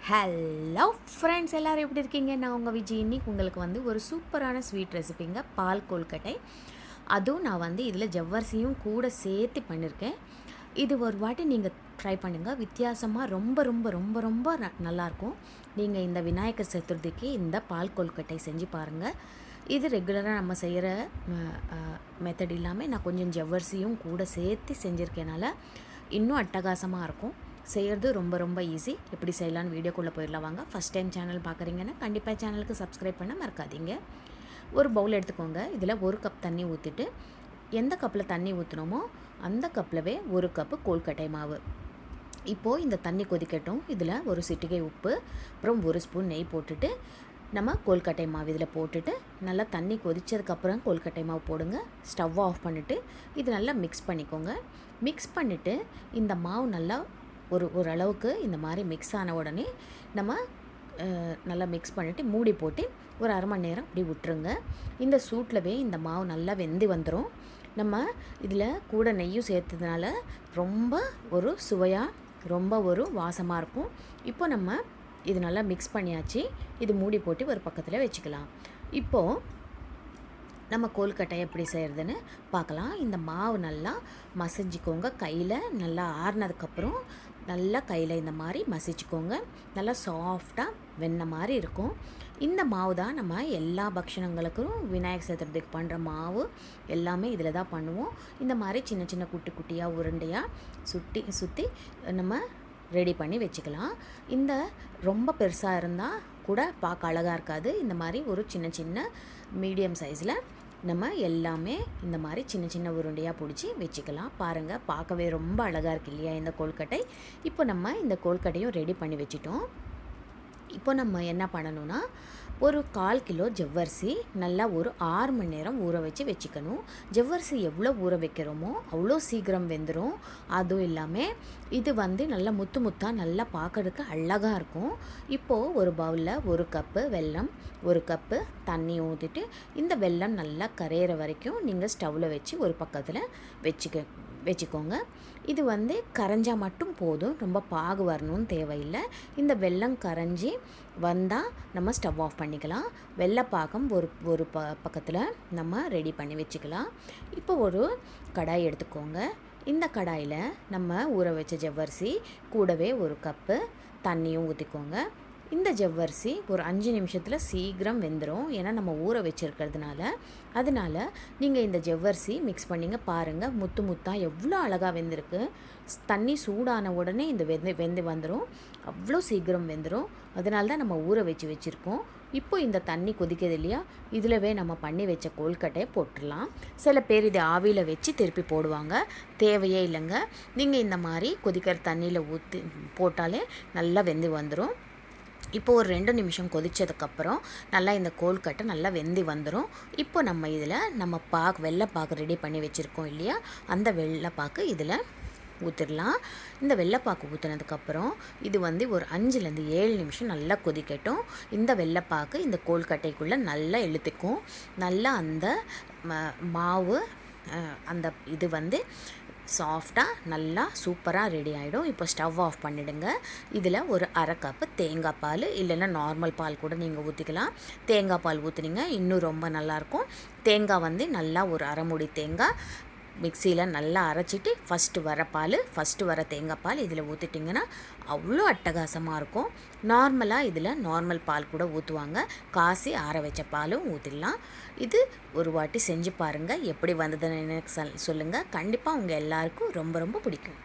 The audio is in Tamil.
ஹலோ ஃப்ரெண்ட்ஸ், எல்லோரும் எப்படி இருக்கீங்க? நான் உங்கள் விஜய். இன்னைக்கு உங்களுக்கு ஒரு சூப்பரான ஸ்வீட் ரெசிபிங்க, பால் கொழுக்கட்டை. அதுவும் நான் இதில் ஜவ்வரிசியும் கூட சேர்த்து பண்ணியிருக்கேன். இது ஒரு வாட்டி நீங்கள் ட்ரை பண்ணுங்கள். வித்தியாசமாக ரொம்ப ரொம்ப ரொம்ப ரொம்ப நல்லாயிருக்கும். நீங்கள் இந்த விநாயகர் சதுர்த்திக்கு இந்த பால் கொழுக்கட்டை செஞ்சு பாருங்கள். இது ரெகுலராக நம்ம செய்கிற மெத்தட் இல்லாமல் நான் கொஞ்சம் ஜவ்வரிசியும் கூட சேர்த்து செஞ்சுருக்கனால இன்னும் அட்டகாசமாக இருக்கும். செய்கிறது ரொம்ப ரொம்ப ஈஸி. எப்படி செய்யலான்னு வீடியோக்குள்ளே போயிடலாம் வாங்க. ஃபஸ்ட் டைம் சேனல் பார்க்குறீங்கன்னா கண்டிப்பாக சேனலுக்கு சப்ஸ்கிரைப் பண்ண மறக்காதீங்க. ஒரு பவுல் எடுத்துக்கோங்க. இதில் 1 கப் தண்ணி ஊற்றிட்டு, எந்த கப்பில் தண்ணி ஊற்றினோமோ அந்த கப்பிலவே 1 கப்பு கொழுக்கட்டை மாவு. இப்போது இந்த தண்ணி கொதிக்கட்டும். இதில் ஒரு சிட்டிகை உப்பு, அப்புறம் 1 ஸ்பூன் நெய் போட்டுட்டு நம்ம கொழுக்கட்டை மாவு இதில் போட்டுட்டு நல்லா தண்ணி கொதித்ததுக்கப்புறம் கொழுக்கட்டை மாவு போடுங்க. ஸ்டவ் ஆஃப் பண்ணிவிட்டு இது நல்லா மிக்ஸ் பண்ணிக்கோங்க. மிக்ஸ் பண்ணிவிட்டு இந்த மாவு நல்லா ஓரளவுக்கு இந்த மாதிரி மிக்ஸ் ஆன உடனே நம்ம நல்லா மிக்ஸ் பண்ணிவிட்டு மூடி போட்டு ஒரு அரை மணி நேரம் இப்படி விட்டுருங்க. இந்த சூட்லவே இந்த மாவு நல்லா வெந்து வந்துடும். நம்ம இதில் கூட நெய்யும் சேர்த்ததுனால ரொம்ப ஒரு சுவையாக ரொம்ப ஒரு வாசமாக இருக்கும். இப்போ நம்ம இது நல்லா மிக்ஸ் பண்ணியாச்சு. இது மூடி போட்டு ஒரு பக்கத்தில் வச்சுக்கலாம். இப்போது நம்ம கொழுக்கட்டை எப்படி செய்கிறதுன்னு பார்க்கலாம். இந்த மாவு நல்லா மசிஞ்சிக்கோங்க. கையில் நல்லா ஆறுனதுக்கப்புறம் நல்லா கையில் இந்த மாதிரி மசிச்சுக்கோங்க. நல்லா சாஃப்டாக வெண்ணெய் மாதிரி இருக்கும். இந்த மாவு தான் நம்ம எல்லா பக்ஷணங்களுக்கும் விநாயகர் சதுர்த்திக்கு பண்ணுற மாவு எல்லாமே இதில் தான் பண்ணுவோம். இந்த மாதிரி சின்ன சின்ன குட்டி குட்டியாக உருண்டையாக சுற்றி நம்ம ரெடி பண்ணி வச்சுக்கலாம். இந்த ரொம்ப பெருசாக இருந்தால் கூட பார்க்க அழகாக இருக்காது. இந்த மாதிரி ஒரு சின்ன சின்ன மீடியம் சைஸில் நம்ம எல்லாமே இந்த மாதிரி சின்ன சின்ன உருண்டையாக பிடிச்சி வச்சுக்கலாம். பாருங்கள், பார்க்கவே ரொம்ப அழகாக இருக்கு இல்லையா இந்த கொழுக்கட்டை. இப்போ நம்ம இந்த கொழுக்கட்டையும் ரெடி பண்ணி வச்சுட்டோம். இப்போ நம்ம என்ன பண்ணணும்னா, ஒரு 1/4 கிலோ ஜவ்வரிசி நல்லா ஒரு 6 மணி நேரம் ஊற வச்சுக்கணும். ஜவ்வரிசி எவ்வளோ ஊற வைக்கிறோமோ அவ்வளோ சீக்கிரம் வெந்துடும். அதுவும் இல்லாமல் இது நல்லா முத்து முத்தாக நல்லா பார்க்கறதுக்கு அழகாக இருக்கும். இப்போது ஒரு பவுலில் 1 கப்பு வெல்லம், 1 கப்பு தண்ணி ஊற்றிட்டு இந்த வெல்லம் நல்லா கரையிற வரைக்கும் நீங்கள் ஸ்டவ்வில் வச்சு ஒரு பக்கத்தில் வச்சுக்கோங்க. இது கரைஞ்சால் மட்டும் போதும், ரொம்ப பாகு வரணும்னு தேவையில்லை. இந்த வெல்லம் கரைஞ்சி வந்தால் நம்ம ஸ்டவ் ஆஃப் பண்ணிக்கலாம். வெள்ளைப்பாகம் ஒரு பக்கத்தில் நம்ம ரெடி பண்ணி வச்சுக்கலாம். இப்போ ஒரு கடாய் எடுத்துக்கோங்க. இந்த கடாயில் நம்ம ஊற வச்ச ஜவ்வரிசி கூடவே 1 கப்பு தண்ணியும் ஊற்றிக்கோங்க. இந்த ஜவ்வரிசி ஒரு 5 நிமிஷத்தில் சீக்கிரம் வெந்துடும். ஏன்னா நம்ம ஊற வச்சுருக்கிறதுனால. அதனால் நீங்கள் இந்த ஜவ்வரிசி மிக்ஸ் பண்ணிங்க. பாருங்கள், முத்து முத்தாக எவ்வளோ அழகாக வெந்திருக்கு. தண்ணி சூடான உடனே இந்த வெந்து வந்துடும். அவ்வளோ சீக்கிரம் வெந்துடும். அதனால தான் நம்ம ஊற வச்சுருக்கோம். இப்போ இந்த தண்ணி கொதிக்கிறது இல்லையா, இதிலவே நம்ம பண்ணி வச்ச கொழுக்கட்டையை போட்டுடலாம். சில பேர் இதை ஆவியில் வச்சு திருப்பி போடுவாங்க. தேவையே இல்லைங்க. நீங்கள் இந்த மாதிரி கொதிக்கிற தண்ணியில் ஊற்றி போட்டாலே நல்லா வெந்து வந்துடும். இப்போ ஒரு 2 நிமிஷம் கொதித்ததுக்கப்புறம் நல்லா இந்த கொழுக்கட்டை நல்லா வெந்து வந்துடும். இப்போ நம்ம இதில் நம்ம வெள்ளைப்பாக்கு ரெடி பண்ணி வச்சுருக்கோம் இல்லையா, அந்த வெள்ளைப்பாக்கு இதில் ஊற்றிடலாம். இந்த வெள்ளைப்பாக்கு ஊற்றினதுக்கப்புறம் இது ஒரு 5லேருந்து 7 நிமிஷம் நல்லா கொதிக்கட்டும். இந்த வெள்ளைப்பாக்கு இந்த கொழுக்கட்டைக்குள்ளே நல்லா இழுத்துக்கும். நல்லா அந்த மாவு அந்த இது சாஃப்டாக நல்லா சூப்பராக ரெடி ஆகிடும். இப்போ ஸ்டவ் ஆஃப் பண்ணிவிடுங்க. இதில் ஒரு 1/2 கப்பு தேங்காய் பால், இல்லைன்னா நார்மல் பால் கூட நீங்கள் ஊற்றிக்கலாம். தேங்காய் பால் ஊற்றுனீங்க இன்னும் ரொம்ப நல்லாயிருக்கும். தேங்காய் நல்லா ஒரு 1/2 மூடி தேங்காய் மிக்சியில் நல்லா அரைச்சிட்டு ஃபஸ்ட்டு வர தேங்காய் பால் இதில் ஊற்றிட்டிங்கன்னா அவ்வளோ அட்டகாசமாக இருக்கும். நார்மலாக இதில் நார்மல் பால் கூட ஊற்றுவாங்க. காசி ஆற வச்ச பாலும் ஊற்றிடலாம். இது ஒரு வாட்டி செஞ்சு பாருங்கள். எப்படி வந்ததுன்னு எனக்கு சொல்லுங்கள். கண்டிப்பாக உங்கள் எல்லாருக்கும் ரொம்ப ரொம்ப பிடிக்கும்.